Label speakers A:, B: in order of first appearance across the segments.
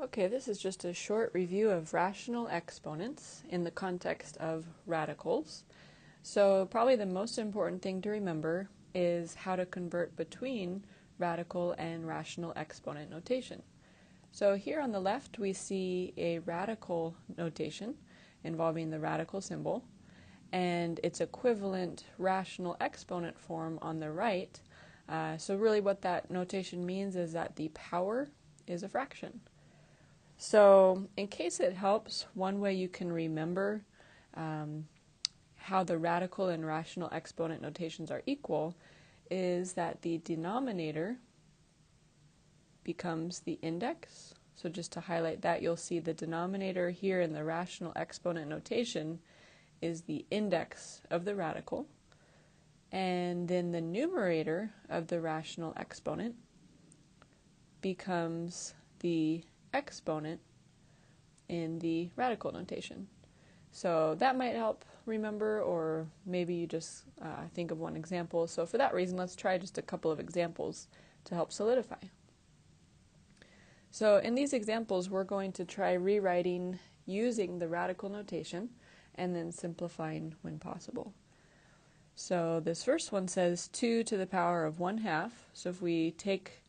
A: Okay, this is just a short review of rational exponents in the context of radicals. So probably the most important thing to remember is how to convert between radical and rational exponent notation. So here on the left we see a radical notation involving the radical symbol and its equivalent rational exponent form on the right. So really what that notation means is that the power is a fraction. So in case it helps, one way you can remember how the radical and rational exponent notations are equal is that the denominator becomes the index. So just to highlight that, you'll see the denominator here in the rational exponent notation is the index of the radical, and then the numerator of the rational exponent becomes the exponent in the radical notation. So that might help remember, or maybe you just think of one example. So for that reason, let's try just a couple of examples to help solidify. So in these examples, we're going to try rewriting using the radical notation and then simplifying when possible. So this first one says 2 to the power of 1/2. So if we take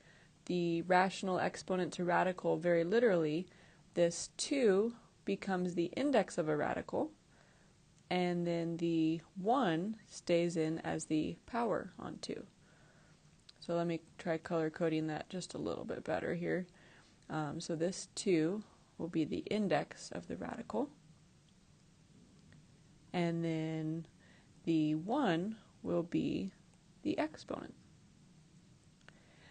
A: the rational exponent to radical very literally, this 2 becomes the index of a radical, and then the 1 stays in as the power on 2. So let me try color coding that just a little bit better here. So this 2 will be the index of the radical, and then the 1 will be the exponent.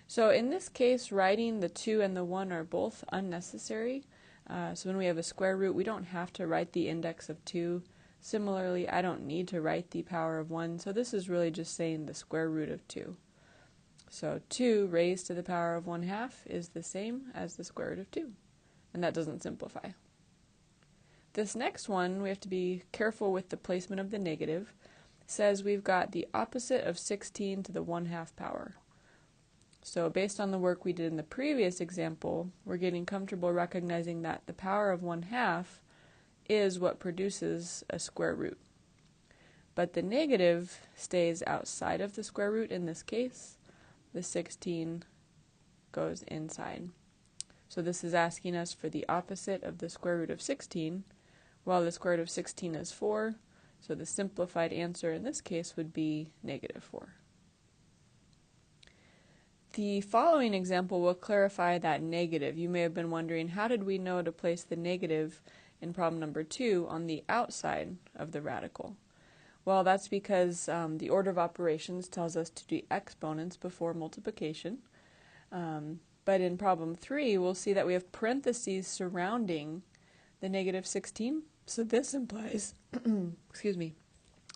A: So in this case, writing the 2 and the 1 are both unnecessary. So when we have a square root, we don't have to write the index of 2. Similarly, I don't need to write the power of 1. So this is really just saying the square root of 2. So 2 raised to the power of 1/2 is the same as the square root of 2. And that doesn't simplify. This next one, we have to be careful with the placement of the negative. It says we've got the opposite of 16 to the 1/2 power. So based on the work we did in the previous example, we're getting comfortable recognizing that the power of 1/2 is what produces a square root. But the negative stays outside of the square root in this case. The 16 goes inside. So this is asking us for the opposite of the square root of 16. Well, the square root of 16 is 4, so the simplified answer in this case would be -4. The following example will clarify that negative. You may have been wondering, how did we know to place the negative in problem number 2 on the outside of the radical? Well, that's because the order of operations tells us to do exponents before multiplication. But in problem 3, we'll see that we have parentheses surrounding the -16. So this implies, excuse me,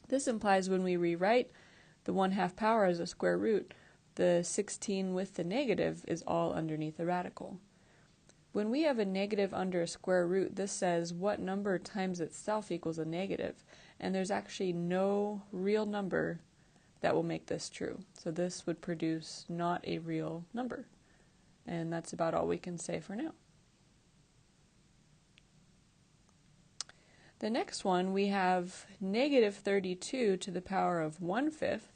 A: this implies when we rewrite the 1/2 power as a square root, the 16 with the negative is all underneath the radical. When we have a negative under a square root, this says what number times itself equals a negative, and there's actually no real number that will make this true. So this would produce not a real number, and that's about all we can say for now. The next one, we have -32 to the power of 1/5.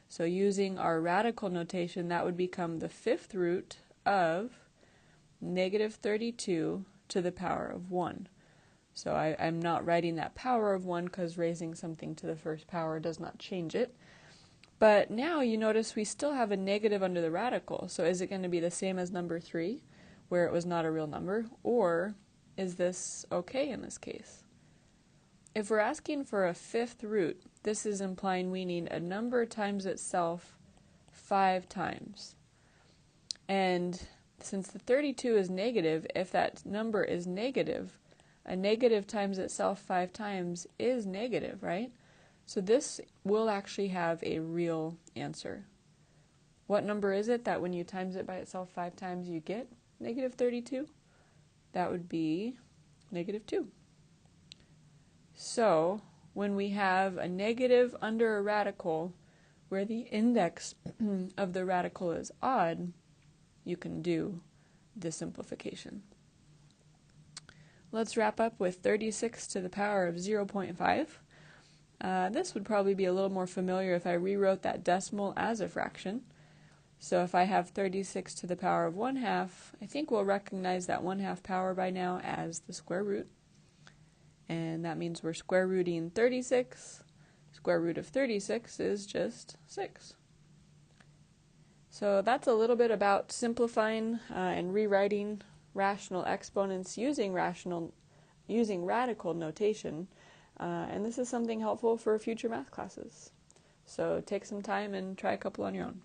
A: So using our radical notation, that would become the 5th root of -32 to the power of 1. So I'm not writing that power of 1 because raising something to the first power does not change it. But now you notice we still have a negative under the radical. So is it going to be the same as number 3, where it was not a real number? Or is this okay in this case? If we're asking for a 5th root, this is implying we need a number times itself 5 times. And since the 32 is negative, if that number is negative, a negative times itself 5 times is negative, right? So this will actually have a real answer. What number is it that when you times it by itself 5 times you get -32? That would be -2. So when we have a negative under a radical where the index of the radical is odd, you can do the simplification. let's wrap up with 36 to the power of 0.5. This would probably be a little more familiar if I rewrote that decimal as a fraction. So if I have 36 to the power of 1/2, I think we'll recognize that 1/2 power by now as the square root. And that means we're square rooting 36. Square root of 36 is just 6. So that's a little bit about simplifying and rewriting rational exponents using radical notation. And this is something helpful for future math classes. So take some time and try a couple on your own.